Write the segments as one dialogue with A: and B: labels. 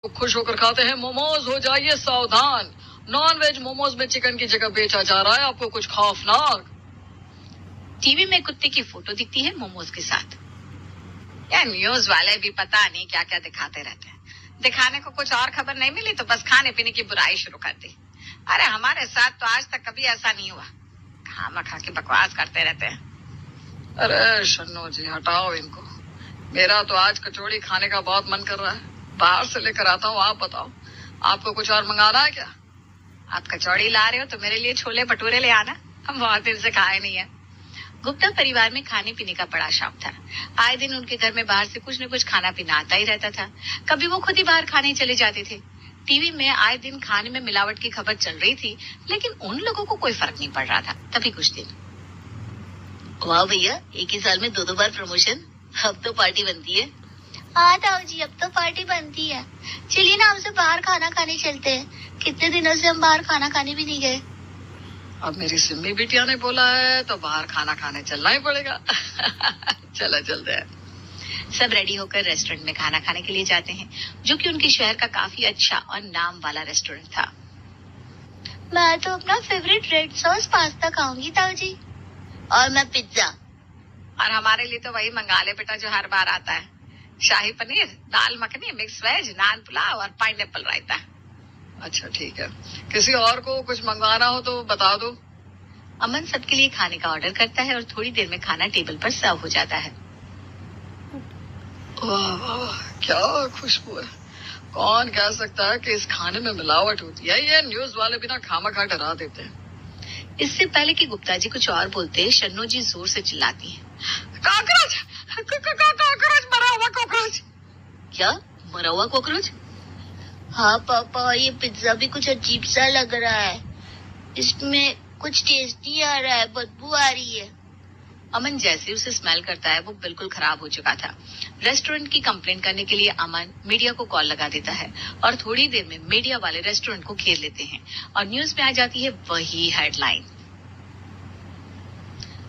A: खुश होकर खाते हैं मोमोज, हो जाइए सावधान। नॉन वेज मोमोज में चिकन की जगह बेचा जा रहा है आपको कुछ खौफनाक।
B: टीवी में कुत्ते की फोटो दिखती है मोमोज के साथ। यार न्यूज वाले भी पता नहीं क्या क्या दिखाते रहते हैं। दिखाने को कुछ और खबर नहीं मिली तो बस खाने पीने की बुराई शुरू कर दी। अरे हमारे साथ तो आज तक कभी ऐसा नहीं हुआ। खामा के बकवास करते रहते हैं।
A: अरे शन्नो जी हटाओ इनको। मेरा तो आज कचौड़ी खाने का बहुत मन कर रहा है, बाहर से लेकर आता हूँ। आप बताओ, आपको कुछ और मंगाना है क्या?
B: आप कचौड़ी ला रहे हो तो मेरे लिए छोले भटूरे ले आना, हम बहुत दिन से खाए नहीं है। गुप्ता परिवार में खाने पीने का बड़ा शौक था। आए दिन उनके घर में बाहर से कुछ न कुछ खाना पीना आता ही रहता था। कभी वो खुद ही बाहर खाने चले जाते थे। टीवी में आए दिन खाने में मिलावट की खबर चल रही थी, लेकिन उन लोगों को कोई फर्क नहीं पड़ रहा था। तभी कुछ दिन,
C: वाह भैया, एक ही साल में दो बार प्रमोशन, अब तो पार्टी बनती है।
D: हाँ ताऊ जी, अब तो पार्टी बनती है। चलिए ना, हमसे बाहर खाना खाने चलते हैं। कितने दिनों से हम बाहर खाना खाने भी नहीं गए।
A: अब मेरी सिम्मी बिटिया ने बोला है तो बाहर खाना खाने चलना ही पड़ेगा। चलो चलते हैं।
B: सब रेडी होकर रेस्टोरेंट में खाना खाने के लिए जाते हैं, जो कि उनके शहर का काफी अच्छा और नाम वाला रेस्टोरेंट था।
D: मैं तो अपना फेवरेट रेड सॉस पास्ता खाऊंगी ताऊ जी।
C: और मैं पिज्जा।
B: और हमारे लिए तो वही मंगा ले बेटा जो हर बार आता है। शाही पनीर, दाल मखनी, मिक्स वेज, नान पुलाव और पाइनएप्पल रायता।
A: अच्छा ठीक है, किसी और को कुछ मंगवाना हो तो बता दो।
B: अमन सबके लिए खाने का ऑर्डर करता है और थोड़ी देर में खाना टेबल पर सर्व हो जाता है।
A: वाह वाह, क्या खुशबू है। कौन कह सकता है कि इस खाने में मिलावट होती है? ये न्यूज वाले बिना खामखा डरा देते हैं।
B: इससे पहले कि गुप्ता जी कुछ और बोलते, शन्नो जी जोर से चिल्लाती हैं,
A: कॉकरोच, कॉकरोच, मरा हुआ कॉकरोच।
C: क्या मरा हुआ कॉकरोच?
D: हाँ पापा, ये पिज्जा भी कुछ अजीब सा लग रहा है। इसमें कुछ टेस्ट नहीं आ रहा है, बदबू आ रही है।
B: अमन जैसे उसे स्मेल करता है वो बिल्कुल खराब हो चुका था। रेस्टोरेंट की कंप्लेंट करने के लिए अमन मीडिया को कॉल लगा देता है और थोड़ी देर में मीडिया वाले रेस्टोरेंट को घेर लेते हैं और न्यूज में आ जाती है वही हेडलाइन।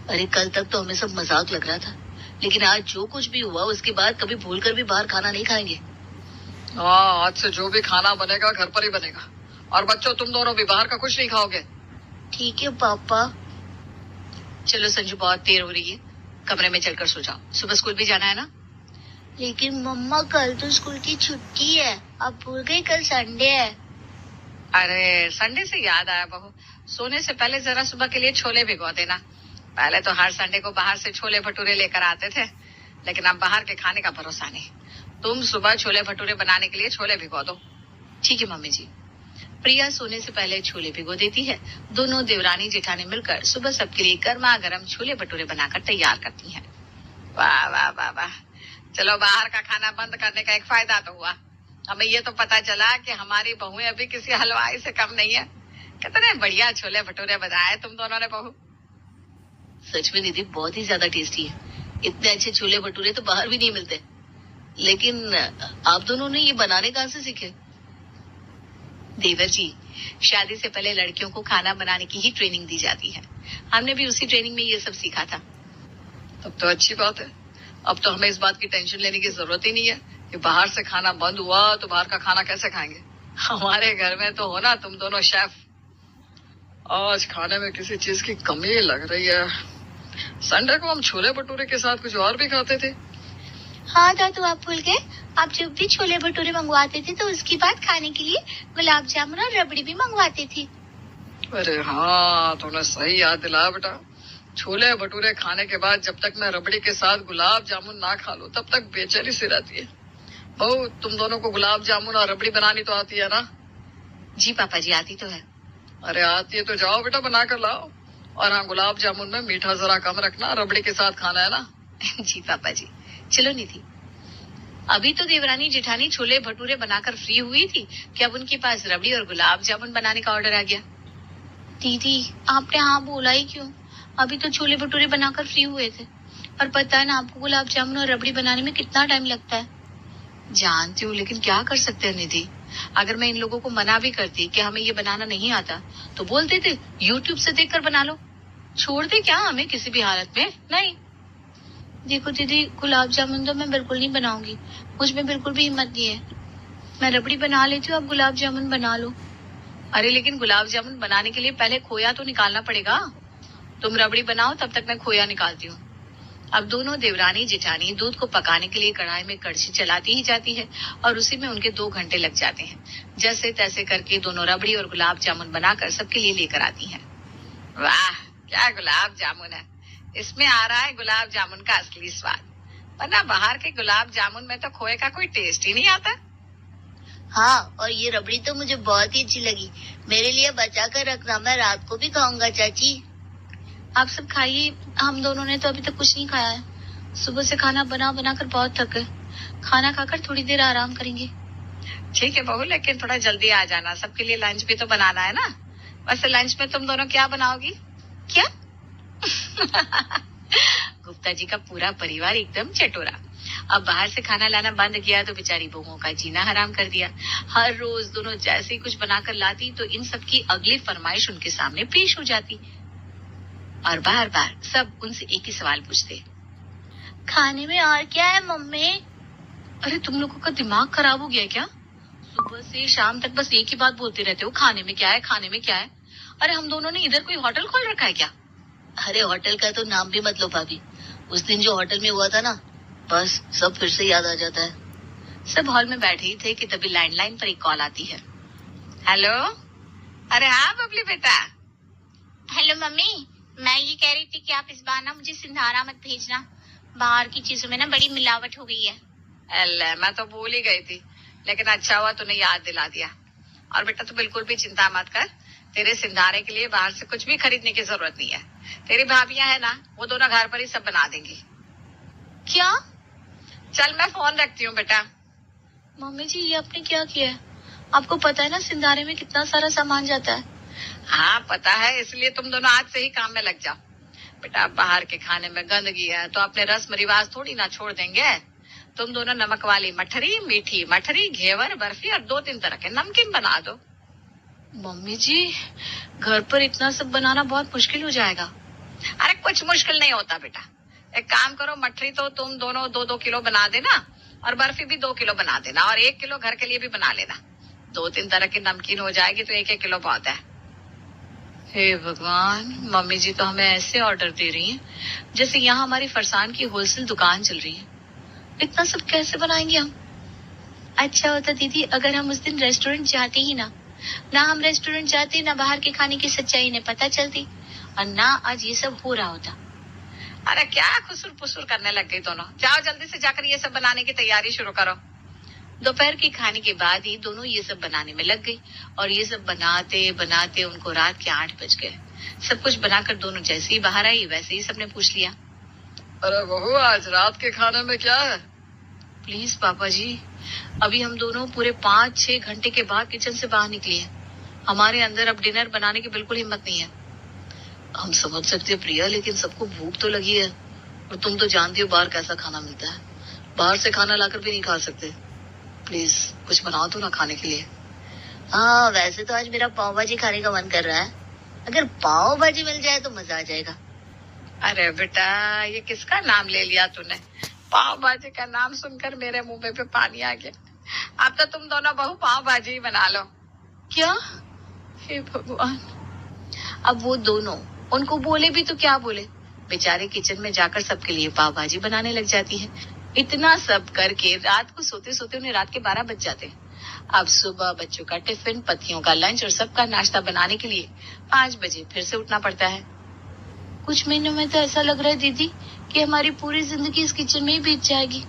C: अरे कल तक तो हमें सब मजाक लग रहा था, लेकिन आज जो कुछ भी हुआ उसके बाद कभी भूलकर भी बाहर खाना नहीं खाएंगे।
A: हाँ, आज से जो भी खाना बनेगा घर पर ही बनेगा। और बच्चों, तुम दोनों भी बाहर का कुछ नहीं खाओगे।
D: ठीक है पापा।
B: चलो संजू, बहुत देर हो रही है, कमरे में चलकर सो जाओ, सुबह स्कूल भी जाना है ना।
D: लेकिन मम्मा, कल तो स्कूल की छुट्टी है। आप भूल गई, कल संडे है।
B: अरे संडे से याद आया बहू, सोने से पहले जरा सुबह के लिए छोले भिगो देना। पहले तो हर संडे को बाहर से छोले भटूरे लेकर आते थे, लेकिन अब बाहर के खाने का भरोसा नहीं। तुम सुबह छोले भटूरे बनाने के लिए छोले भिगो दो। ठीक है मम्मी जी। प्रिया सोने से पहले छोले भिगो देती है। दोनों देवरानी जेठानी मिलकर सुबह सबके लिए गर्मा गर्म छोले भटूरे बनाकर तैयार करती हैं। वाह वाह वाह वाह, चलो बाहर का खाना बंद करने का एक फायदा तो हुआ। हमें ये तो पता चला कि हमारी बहुएं अभी किसी हलवाई से कम नहीं है। कितने बढ़िया छोले भटूरे बनाए तुम दोनों ने बहू।
C: सच में दीदी, बहुत ही ज्यादा टेस्टी है। इतने अच्छे छोले भटूरे तो बाहर भी नहीं मिलते। लेकिन आप दोनों ने ये बनाने कहाँ से सीखे?
B: देवर जी, शादी से पहले लड़कियों को खाना बनाने की ही ट्रेनिंग दी जाती है। हमने भी उसी ट्रेनिंग में ये सब सीखा था।
A: तब तो अच्छी बात है। अब तो हमें इस बात की टेंशन लेने की जरूरत ही नहीं है कि बाहर से खाना बंद हुआ तो बाहर का खाना कैसे खाएंगे। हमारे घर में तो हो ना तुम दोनों शेफ। आज खाने में किसी चीज की कमी लग रही है। संडे को हम छोले भटूरे के साथ कुछ और भी खाते थे।
D: हाँ दादू, आप भूल गए। आप जब भी छोले भटूरे मंगवाते थे तो उसके बाद खाने के लिए गुलाब जामुन और रबड़ी भी मंगवाते थे।
A: अरे हाँ, तुमने सही याद दिलाया बेटा। छोले भटूरे खाने के बाद जब तक मैं रबड़ी के साथ गुलाब जामुन ना खा लूं तब तक बेचैनी सी रहती है। बहू, तुम दोनों को गुलाब जामुन और रबड़ी बनानी तो आती है ना?
B: जी पापा जी, आती तो है।
A: अरे आती है तो जाओ बेटा, बना कर लाओ। और हाँ, गुलाब जामुन में मीठा जरा कम रखना, रबड़ी के साथ खाना है ना।
B: जी पापा जी। चलो निधि, अभी तो देवरानी जेठानी छोले भटूरे बनाकर फ्री हुई थी कि अब उनके पास रबड़ी और गुलाब जामुन बनाने का ऑर्डर आ गया।
D: दीदी, आपने हाँ बोला ही क्यों? अभी तो छोले भटूरे बनाकर फ्री हुए थे। और पता है ना आपको, गुलाब जामुन और रबड़ी बनाने में कितना टाइम लगता है।
B: जानती हूँ, लेकिन क्या कर सकते हैं निधि। अगर मैं इन लोगों को मना भी करती कि हमें ये बनाना नहीं आता तो बोलते थे यूट्यूब से देखकर बना लो। छोड़ते क्या हमें किसी भी हालत में? नहीं।
D: देखो दीदी, गुलाब जामुन तो मैं बिल्कुल नहीं बनाऊंगी। मुझ में बिल्कुल भी हिम्मत नहीं है। मैं रबड़ी बना लेती हूँ, आप गुलाब जामुन बना लो।
B: अरे लेकिन गुलाब जामुन बनाने के लिए पहले खोया तो निकालना पड़ेगा। तुम रबड़ी बनाओ, तब तक मैं खोया निकालती हूँ। अब दोनों देवरानी जेठानी दूध को पकाने के लिए कढ़ाई में कड़छी चलाती ही जाती है और उसी में उनके 2 घंटे लग जाते हैं। जैसे तैसे करके दोनों रबड़ी और गुलाब जामुन बनाकर सबके लिए लेकर आती हैं। वाह, क्या गुलाब जामुन है! इसमें आ रहा है गुलाब जामुन का असली स्वाद, वरना बाहर के गुलाब जामुन में तो खोए का कोई टेस्ट ही नहीं आता।
C: हाँ, और ये रबड़ी तो मुझे बहुत ही अच्छी लगी। मेरे लिए बचा कर रखना, मैं रात को भी खाऊंगा चाची।
D: आप सब खाइए, हम दोनों ने तो अभी तक कुछ नहीं खाया है। सुबह से खाना बना बना कर बहुत थक गए। खाना खाकर थोड़ी देर आराम करेंगे।
B: ठीक है बहू, लेकिन थोड़ा जल्दी आ जाना, सबके लिए लंच भी तो बनाना है ना। वैसे लंच में तुम दोनों क्या बनाओगी?
D: क्या?
B: गुप्ता जी का पूरा परिवार एकदम चटोरा। अब बाहर से खाना लाना बंद किया तो बेचारी बहुओं का जीना हराम कर दिया। हर रोज दोनों जैसे ही कुछ बनाकर लाती तो इन सब की अगली फरमाइश उनके सामने पेश हो जाती और बार बार सब उनसे एक ही सवाल पूछते,
D: खाने में और क्या है मम्मी?
B: अरे तुम लोगों का दिमाग खराब हो गया है क्या? सुबह से शाम तक बस एक ही बात बोलते रहते हो, खाने में क्या है, खाने में क्या है। अरे हम दोनों ने इधर कोई होटल खोल रखा है क्या?
C: अरे होटल का तो नाम भी मत लो भाभी। उस दिन जो होटल में हुआ था ना, बस सब फिर से याद आ जाता है।
B: सब हॉल में बैठे ही थे कि तभी लैंडलाइन पर एक कॉल आती है। हेलो, अरे हाँ बबली बेटा।
D: हेलो मम्मी, मैं ये कह रही थी कि आप इस बार ना मुझे सिंधारा मत भेजना। बाहर की चीजों में ना बड़ी मिलावट हो गई है।
B: अल्लाह, मैं तो भूल ही गई थी, लेकिन अच्छा हुआ तूने याद दिला दिया। और बेटा तू बिल्कुल भी चिंता मत कर, तेरे सिंधारे के लिए बाहर से कुछ भी खरीदने की जरूरत नहीं है। तेरी भाभियां है ना, वो दोनों घर पर ही सब बना देंगी।
D: क्या?
B: चल मैं फोन रखती हूँ बेटा।
D: मम्मी जी, ये आपने क्या किया है? आपको पता है ना सिंधारे में कितना सारा सामान जाता है।
B: हाँ पता है, इसलिए तुम दोनों आज से ही काम में लग जाओ। बेटा बाहर के खाने में गंदगी है तो अपने रस्म रिवाज थोड़ी ना छोड़ देंगे। तुम दोनों नमक वाली मठरी, मीठी मठरी, घेवर, बर्फी और 2-3 तरह के नमकीन बना दो।
D: मम्मी जी, घर पर इतना सब बनाना बहुत मुश्किल हो जाएगा।
B: अरे कुछ मुश्किल नहीं होता बेटा। एक काम करो, मठरी तो तुम दोनों 2-2 किलो बना देना और बर्फी भी 2 किलो बना देना और 1 किलो घर के लिए भी बना लेना। 2-3 तरह की नमकीन हो जाएगी तो 1-1 किलो बहुत है। हे भगवान, मम्मी जी तो हमें ऐसे ऑर्डर दे रही हैं जैसे यहाँ हमारी फरसान की होलसेल दुकान चल रही है। इतना सब कैसे बनाएंगे हम? अच्छा होता दीदी अगर हम उस दिन रेस्टोरेंट जाते ही ना हम रेस्टोरेंट जाते ना बाहर के खाने की सच्चाई इन्हें पता चलती और ना आज ये सब हो रहा होता। अरे क्या खुसुर पुसुर करने लग गई दोनों, जाओ जल्दी से जाकर ये सब बनाने की तैयारी शुरू करो।
D: दोपहर के खाने के बाद ही दोनों ये सब बनाने में लग गई और ये सब बनाते बनाते उनको रात के 8 बज गए। सब कुछ बनाकर दोनों जैसे ही बाहर आई वैसे ही सबने पूछ लिया,
A: अरे बहू आज रात के खाने में क्या है?
D: प्लीज पापा जी, अभी हम दोनों पूरे 5-6 घंटे के बाद किचन से बाहर निकली हैं। हमारे अंदर अब डिनर बनाने की बिल्कुल हिम्मत नहीं है।
C: हम समझ सकते हैं प्रिया, लेकिन सबको भूख तो लगी है और तुम तो जानती हो बाहर कैसा खाना मिलता है। बाहर से खाना लाकर भी नहीं खा सकते। प्लीज कुछ बनाओ तो ना खाने के लिए। हाँ, वैसे तो आज मेरा पाव भाजी खाने का मन कर रहा है। अगर पाव भाजी मिल जाए तो मजा आ जाएगा।
B: अरे बेटा ये किसका नाम ले लिया तूने? पाव भाजी का नाम सुनकर मेरे मुंह में पे पानी आ गया। अब तो तुम दोनों बहू पाव भाजी ही बना लो।
D: क्या? हे भगवान, अब वो दोनों उनको बोले भी तो क्या बोले, बेचारे किचन में जाकर सबके लिए पाव भाजी बनाने लग जाती है। इतना सब करके रात को सोते सोते उन्हें रात के 12 बज जाते हैं। अब सुबह बच्चों का टिफिन, पतियों का लंच और सबका नाश्ता बनाने के लिए 5 बजे फिर से उठना पड़ता है। कुछ महीनों में तो ऐसा लग रहा है दीदी कि हमारी पूरी जिंदगी इस किचन में ही बीत जाएगी।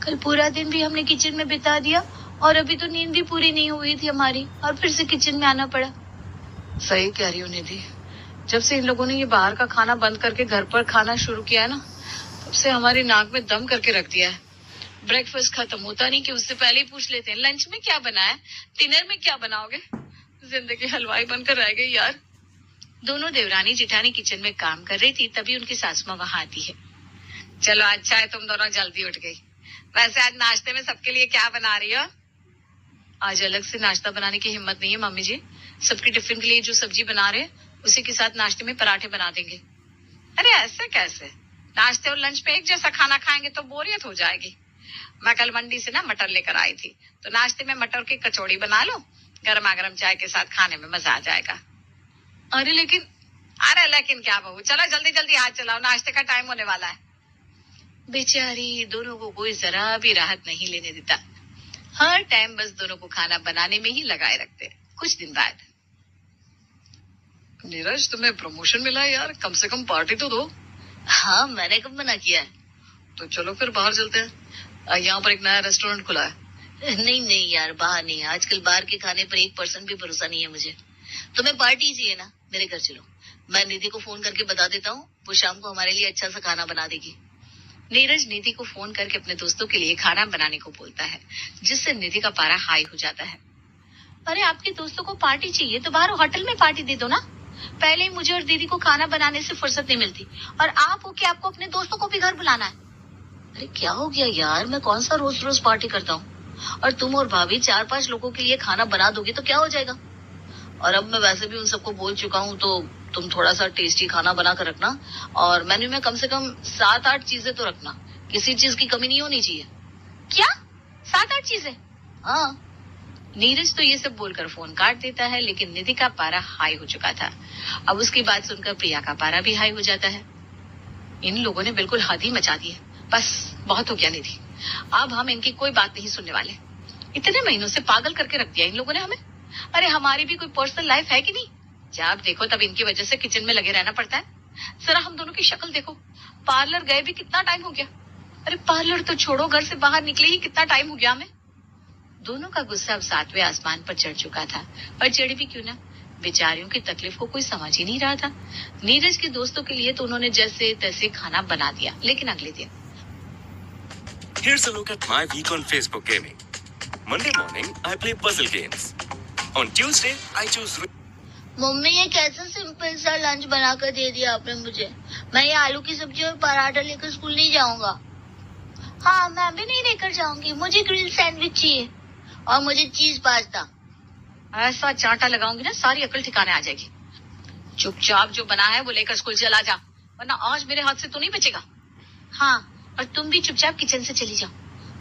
D: कल पूरा दिन भी हमने किचन में बिता दिया और अभी तो नींद भी पूरी नहीं हुई थी हमारी और फिर से किचन में आना पड़ा।
B: सही कह रही हो निधि, जब से इन लोगों ने ये बाहर का खाना बंद करके घर पर खाना शुरू किया है ना, तब से हमारी नाक में दम करके रख दिया है। ब्रेकफास्ट खत्म होता नहीं कि उससे पहले ही पूछ लेते हैं लंच में क्या बना है, डिनर में क्या बनाओगे। जिंदगी हलवाई बनकर रह गई यार। दोनों देवरानी जिठानी किचन में काम कर रही थी, तभी उनकी सासू माँ वहां आती है। चलो अच्छा है तुम दोनों जल्दी उठ गई। वैसे आज नाश्ते में सबके लिए क्या बना रही हो? आज अलग से नाश्ता बनाने की हिम्मत नहीं है मम्मी जी। सबके टिफिन के लिए जो सब्जी बना रहे हैं उसी के साथ नाश्ते में पराठे बना देंगे। अरे ऐसे कैसे? नाश्ते और लंच पे एक जैसा खाना खाएंगे तो बोरियत हो जाएगी। मैं कल मंडी से ना मटर लेकर आई थी, तो नाश्ते में मटर की कचौड़ी बना लो, गर्मा गर्म चाय के साथ खाने में मजा आ जाएगा।
A: अरे लेकिन
B: अरे लेकिन क्या बहू, चलो जल्दी जल्दी हाथ चलाओ, नाश्ते का टाइम होने वाला है।
D: बेचारी दोनों को कोई जरा भी राहत नहीं लेने देता। हर टाइम बस दोनों को खाना बनाने में ही लगाए रखते। कुछ दिन बाद,
A: नीरज तुम्हें प्रमोशन मिला है यार, कम से कम पार्टी तो दो।
C: हाँ, मैंने कब मना किया है?
A: तो चलो फिर बाहर चलते हैं, यहाँ पर एक नया रेस्टोरेंट खुला है।
C: नहीं यार, बाहर नहीं। आजकल बाहर के खाने पर 1% भी भरोसा नहीं है मुझे। तुम्हें पार्टी चाहिए ना, मेरे घर चलो। मैं निधि को फोन करके बता देता हूँ, वो शाम को हमारे लिए अच्छा सा खाना बना देगी।
D: नीरज निधि को फोन करके अपने दोस्तों के लिए खाना बनाने को बोलता है, जिससे निधि का पारा हाई हो जाता है। अरे आपके दोस्तों को पार्टी चाहिए तो बाहर होटल में पार्टी दे दो ना। पहले ही मुझे और दीदी को खाना बनाने से फुर्सत नहीं मिलती, और आप हो कि आपको अपने दोस्तों को भी घर बुलाना है।
C: अरे क्या हो गया यार, मैं कौन सा रोज रोज पार्टी करता हूँ? और तुम और भाभी 4-5 लोगों के लिए खाना बना दोगे तो क्या हो जाएगा? और अब मैं वैसे भी उन सबको बोल चुका हूँ, तो तुम थोड़ा सा टेस्टी खाना बना कर रखना, और मेन्यू में कम से कम 7-8 चीजें तो रखना। किसी चीज की कमी नहीं होनी चाहिए।
D: क्या 7-8 चीजें?
C: हाँ।
D: नीरज तो ये सब बोलकर फोन काट देता है, लेकिन निधि का पारा हाई हो चुका था। अब उसकी बात सुनकर प्रिया का पारा भी हाई हो जाता है। इन लोगों ने बिल्कुल हद ही मचा दी है। बस बहुत हो गया निधि, अब हम इनकी कोई बात नहीं सुनने वाले। इतने महीनों से पागल करके रख दिया इन लोगों ने हमें। अरे हमारी भी कोई पर्सनल लाइफ है कि नहीं? जब देखो तब इनकी वजह से किचन में लगे रहना पड़ता है। जरा हम दोनों की शक्ल देखो, पार्लर गए भी कितना टाइम हो गया। अरे पार्लर तो छोड़ो, घर से बाहर निकले ही कितना टाइम हो गया हमें। दोनों का गुस्सा अब 7वें आसमान पर चढ़ चुका था, और चढ़ी भी क्यों ना, बेचारियों की तकलीफ को कोई समझ ही नहीं रहा था। नीरज के दोस्तों के लिए तो उन्होंने जैसे तैसे खाना बना दिया, लेकिन अगले दिन
E: Here's a look at my week on Facebook Gaming. Monday morning, I play puzzle games. On Tuesday, I choose...
C: mummy, ये कैसा सिंपल सा लंच बनाकर दे दिया आपने मुझे। मैं ये आलू की सब्जी और पराठा लेकर स्कूल नहीं जाऊंगा। हाँ, मैं भी नहीं लेकर जाऊंगी। मुझे ग्रिल सैंडविच चाहिए और मुझे चीज पास्ता।
D: ऐसा चांटा लगाऊंगी ना, सारी अकल ठिकाने आ जाएगी। चुपचाप जो बना है वो लेकर स्कूल चला जा, वरना आज मेरे हाथ से तो नहीं बचेगा। हाँ, और तुम भी चुपचाप किचन से चली जाओ।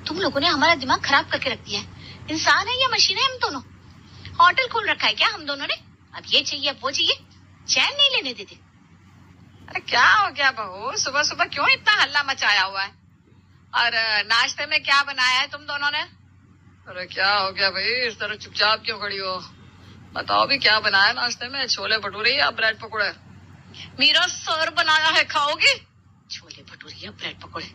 D: तुम लोगों ने हमारा दिमाग खराब करके रख दिया है। इंसान है या मशीन है हम दोनों? होटल खोल रखा है क्या हम दोनों ने? अब ये चाहिए अब वो चाहिए, चैन नहीं लेने देते।
B: अरे क्या हो गया बहू, सुबह सुबह क्यों इतना हल्ला मचाया हुआ है? और नाश्ते में क्या बनाया है तुम दोनों ने?
A: अरे क्या हो गया भाई, इस तरह चुपचाप क्यों खड़ी हो? बताओ भी क्या बनाया नाश्ते में, छोले भटूरे या ब्रेड पकौड़े?
B: मेरा सर बनाया है, खाओगे?
D: छोले भटूरे या ब्रेड पकौड़े?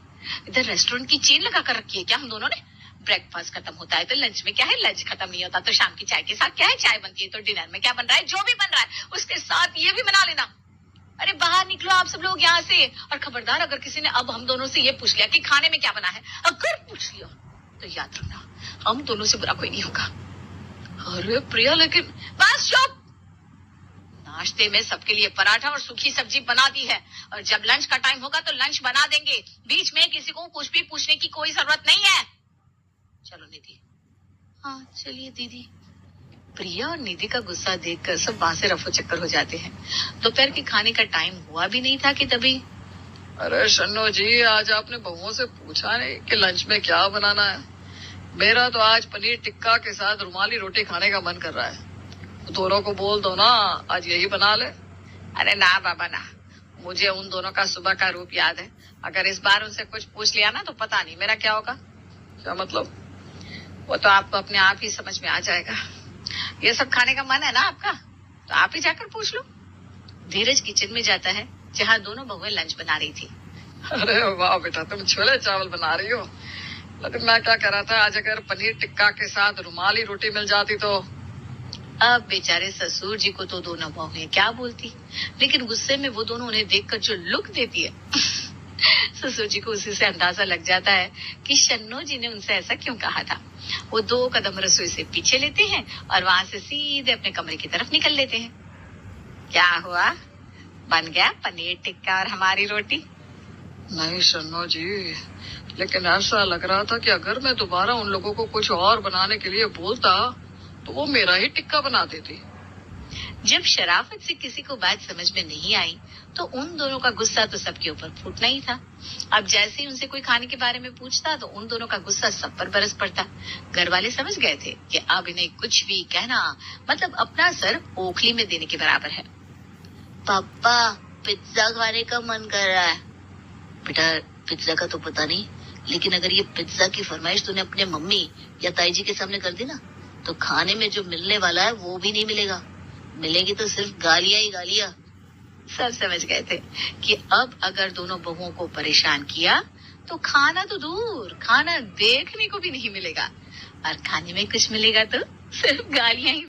D: इधर रेस्टोरेंट की चेन लगा कर रखी है क्या हम दोनों ने? ब्रेकफास्ट खत्म होता है तो लंच में क्या है, लंच खत्म नहीं होता तो शाम की चाय के साथ क्या है, चाय बनती है तो डिनर में क्या बन रहा है, जो भी बन रहा है उसके साथ ये भी बना लेना। अरे बाहर निकलो आप सब लोग यहाँ से, और खबरदार अगर किसी ने अब हम दोनों से ये पूछ लिया कि खाने में क्या बना है, अगर पूछ लिया तो याद रखना हम दोनों से बुरा कोई नहीं होगा।
A: अरे प्रिया, लेकिन
B: बस चुप। नाश्ते में सबके लिए पराठा और सूखी सब्जी बना दी है, और जब लंच का टाइम होगा तो लंच बना देंगे। बीच में किसी को कुछ भी पूछने की कोई जरूरत नहीं है। चलो निधि।
D: हाँ चलिए दीदी। प्रिया और निधि का गुस्सा देखकर सब वहां से रफो चक्कर हो जाते हैं। दोपहर के खाने का टाइम हुआ भी नहीं था कि तभी,
A: अरे शन्नो जी, आज आपने बहुओं से पूछा नहीं कि लंच में क्या बनाना है? मेरा तो आज पनीर टिक्का के साथ रुमाली रोटी खाने का मन कर रहा है। दोनों को बोल दो ना, आज यही बना ले।
B: अरे ना बाबा ना, मुझे उन दोनों का सुबह का रूप याद है। अगर इस बार उनसे कुछ पूछ लिया ना तो पता नहीं मेरा क्या होगा।
A: क्या मतलब?
B: वो तो आपको अपने आप ही समझ में आ जाएगा। ये सब खाने का मन है ना आपका, तो आप ही जाकर पूछ लो।
D: धीरज किचन में जाता है जहाँ दोनों बहुएं लंच बना रही थी।
A: अरे वाह बेटा, तुम छोले चावल बना रही हो। लेकिन मैं क्या कर रहा था, आज अगर पनीर टिक्का के साथ रुमाली रोटी मिल जाती तो।
D: अब बेचारे ससुर जी को तो दोनों बहुएं क्या बोलती, लेकिन गुस्से में वो दोनों उन्हें देखकर जो लुक देती है ससुर जी को उसी से अंदाजा लग जाता है कि शन्नो जी ने उनसे ऐसा क्यों कहा था। वो 2 कदम रसोई से पीछे लेते हैं और वहां से सीधे अपने कमरे की तरफ निकल लेते हैं।
B: क्या हुआ, बन गया पनीर टिक्का और हमारी रोटी?
A: नहीं शन्नो जी, लेकिन ऐसा लग रहा था कि अगर मैं दोबारा उन लोगों को कुछ और बनाने के लिए बोलता तो वो मेरा ही टिक्का बना देती।
D: जब शराफत से किसी को बात समझ में नहीं आई तो उन दोनों का गुस्सा तो सबके ऊपर फूटना ही था। अब जैसे ही उनसे कोई खाने के बारे में पूछता तो उन दोनों का गुस्सा सब पर बरस पड़ता। घर वाले समझ गए थे कि अब इन्हें कुछ भी कहना मतलब अपना सर ओखली में देने के बराबर है।
C: पापा पिज्जा खाने का मन कर रहा है। बेटा पिज्जा का तो पता नहीं, लेकिन अगर ये पिज्जा की फरमाइश तूने अपने मम्मी या ताई जी के सामने कर दी ना तो खाने में जो मिलने वाला है वो भी नहीं मिलेगा, मिलेगी तो सिर्फ गालियां ही गालियां।
D: सब समझ गए थे कि अब अगर दोनों बहुओं को परेशान किया तो खाना तो दूर, खाना देखने को भी नहीं मिलेगा और खाने में कुछ मिलेगा तो सिर्फ गालियां ही।